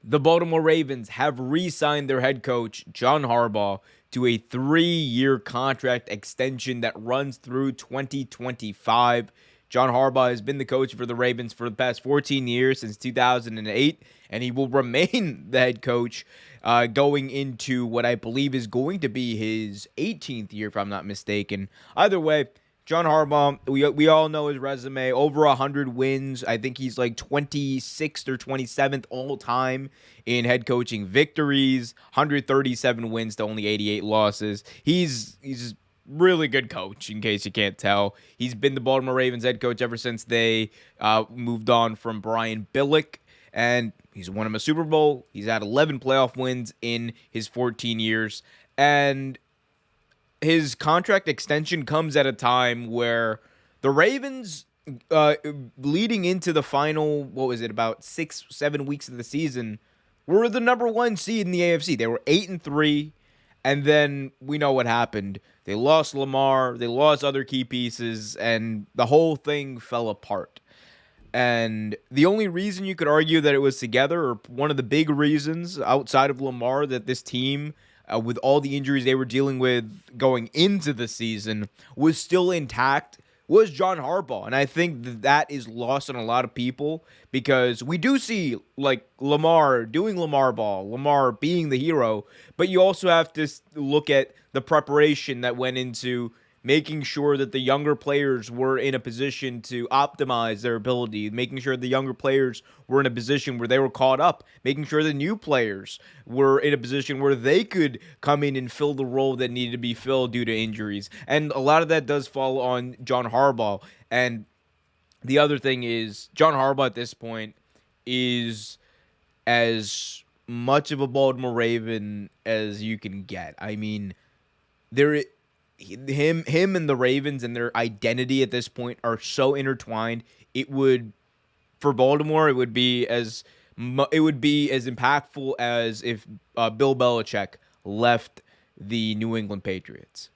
The Baltimore Ravens have re-signed their head coach, John Harbaugh, to a 3-year contract extension that runs through 2025. John Harbaugh has been the coach for the Ravens for the past 14 years, since 2008, and he will remain the head coach going into what I believe is going to be his 18th year, if I'm not mistaken. Either way, John Harbaugh, we all know his resume, over 100 wins. I think he's like 26th or 27th all time in head coaching victories, 137 wins to only 88 losses. He's really good coach, in case you can't tell. He's been the Baltimore Ravens head coach ever since they moved on from Brian Billick, and he's won him a Super Bowl. He's had 11 playoff wins in his 14 years, and his contract extension comes at a time where the Ravens, leading into the final, what was it, about 6-7 weeks of the season, were the number one seed in the AFC. They were 8-3, and then we know what happened. They lost Lamar, they lost other key pieces, and the whole thing fell apart. And the only reason you could argue that it was together, or one of the big reasons outside of Lamar, that this team, with all the injuries they were dealing with going into the season, was still intact, was John Harbaugh. And I think that is lost on a lot of people, because we do see like Lamar doing Lamar ball, Lamar being the hero, but you also have to look at the preparation that went into making sure that the younger players were in a position to optimize their ability, making sure the younger players were in a position where they were caught up, making sure the new players were in a position where they could come in and fill the role that needed to be filled due to injuries. And a lot of that does fall on John Harbaugh. And the other thing is, John Harbaugh at this point is as much of a Baltimore Raven as you can get. I mean, him and the Ravens and their identity at this point are so intertwined. It would, for Baltimore, it would be as impactful as if Bill Belichick left the New England Patriots.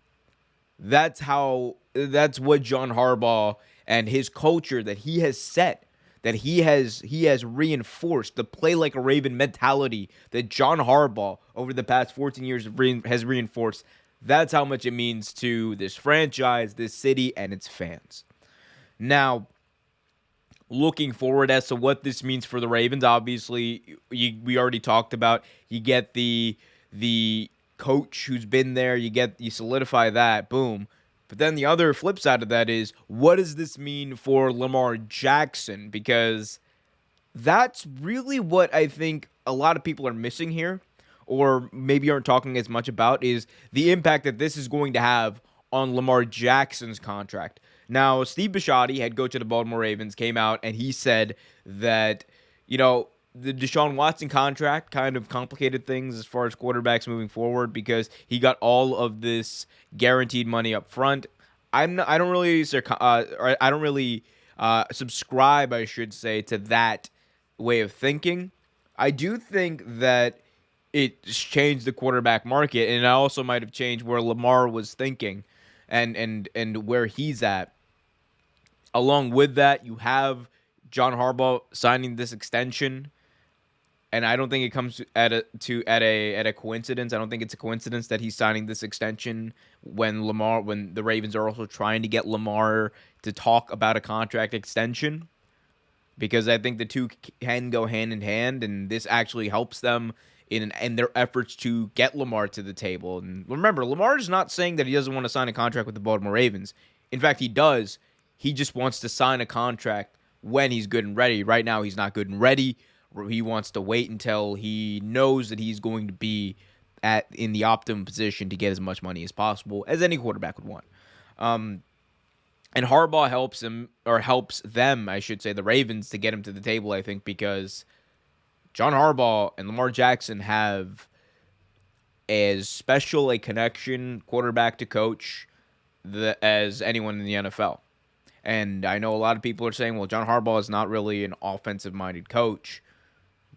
That's what John Harbaugh and his culture that he has set, that he has reinforced, the play like a Raven mentality that John Harbaugh over the past 14 years has reinforced. That's how much it means to this franchise, this city, and its fans. Now, looking forward as to what this means for the Ravens, obviously, we already talked about. You get the coach who's been there. You solidify that. Boom. But then the other flip side of that is, what does this mean for Lamar Jackson? Because that's really what I think a lot of people are missing here, or maybe aren't talking as much about, is the impact that this is going to have on Lamar Jackson's contract. Now, Steve Bisciotti, head coach of the Baltimore Ravens, came out and he said that, the Deshaun Watson contract kind of complicated things as far as quarterbacks moving forward, because he got all of this guaranteed money up front. I don't really subscribe, I should say, to that way of thinking. I do think that it's changed the quarterback market, and it also might have changed where Lamar was thinking and where he's at. Along with that, you have John Harbaugh signing this extension, and I don't think it comes at a coincidence. I don't think it's a coincidence that he's signing this extension when the Ravens are also trying to get Lamar to talk about a contract extension, because I think the two can go hand in hand, and this actually helps them in their efforts to get Lamar to the table. And remember, Lamar is not saying that he doesn't want to sign a contract with the Baltimore Ravens. In fact, he does. He just wants to sign a contract when he's good and ready. Right now, he's not good and ready. He wants to wait until he knows that he's going to be in the optimum position to get as much money as possible, as any quarterback would want. And Harbaugh helps them, I should say, the Ravens, to get him to the table, I think, because John Harbaugh and Lamar Jackson have as special a connection, quarterback to coach, as anyone in the NFL. And I know a lot of people are saying, well, John Harbaugh is not really an offensive-minded coach.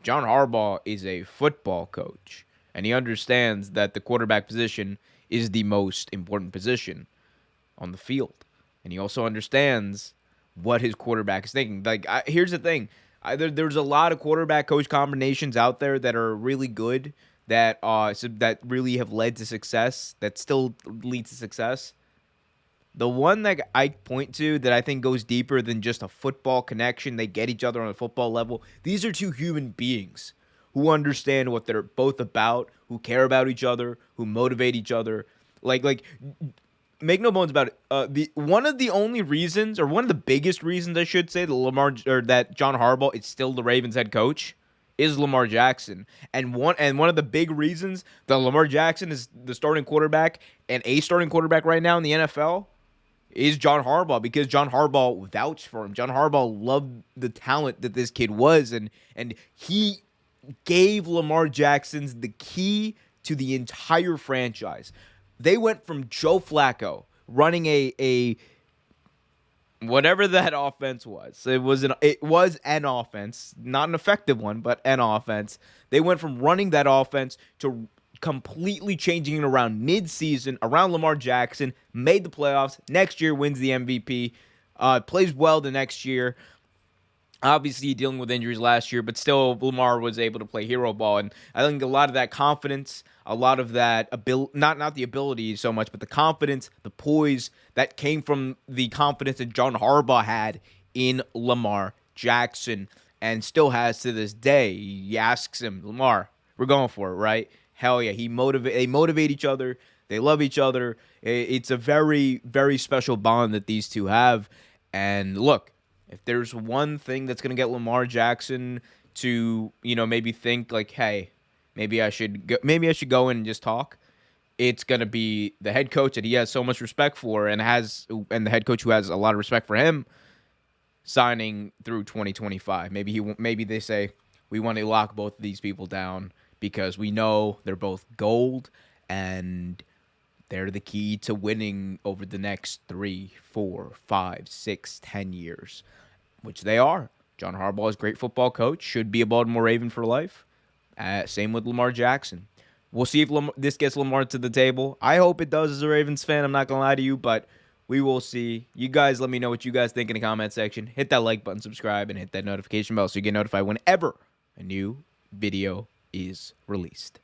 John Harbaugh is a football coach, and he understands that the quarterback position is the most important position on the field. And he also understands what his quarterback is thinking. Here's the thing. There's a lot of quarterback coach combinations out there that are really good, that really have led to success, that still lead to success. The one that I point to that I think goes deeper than just a football connection, they get each other on a football level. These are two human beings who understand what they're both about, who care about each other, who motivate each other. Like make no bones about it. The one of the only reasons, or one of the biggest reasons, I should say, that John Harbaugh is still the Ravens head coach is Lamar Jackson. And one of the big reasons that Lamar Jackson is the starting quarterback and a starting quarterback right now in the NFL is John Harbaugh, because John Harbaugh vouched for him. John Harbaugh loved the talent that this kid was, and he gave Lamar Jackson's the key to the entire franchise. They went from Joe Flacco running a whatever that offense was. It was an offense, not an effective one, but an offense. They went from running that offense to completely changing it around mid-season, around Lamar Jackson, made the playoffs. Next year wins the MVP, plays well the next year. Obviously dealing with injuries last year, but still Lamar was able to play hero ball. And I think a lot of that confidence, a lot of that ability, not the ability so much, but the confidence, the poise that came from the confidence that John Harbaugh had in Lamar Jackson, and still has to this day. He asks him, Lamar, we're going for it, right? Hell yeah. They motivate each other. They love each other. It's a very, very special bond that these two have. And look, if there's one thing that's going to get Lamar Jackson to, maybe think like, hey, maybe I should go in and just talk, it's going to be the head coach that he has so much respect for, and the head coach who has a lot of respect for him, signing through 2025. Maybe they say, we want to lock both of these people down because we know they're both gold and they're the key to winning over the next 3, 4, 5, 6, 10 years, which they are. John Harbaugh is a great football coach, should be a Baltimore Raven for life. Same with Lamar Jackson. We'll see if this gets Lamar to the table. I hope it does as a Ravens fan. I'm not going to lie to you, but we will see. You guys let me know what you guys think in the comment section. Hit that like button, subscribe, and hit that notification bell so you get notified whenever a new video is released.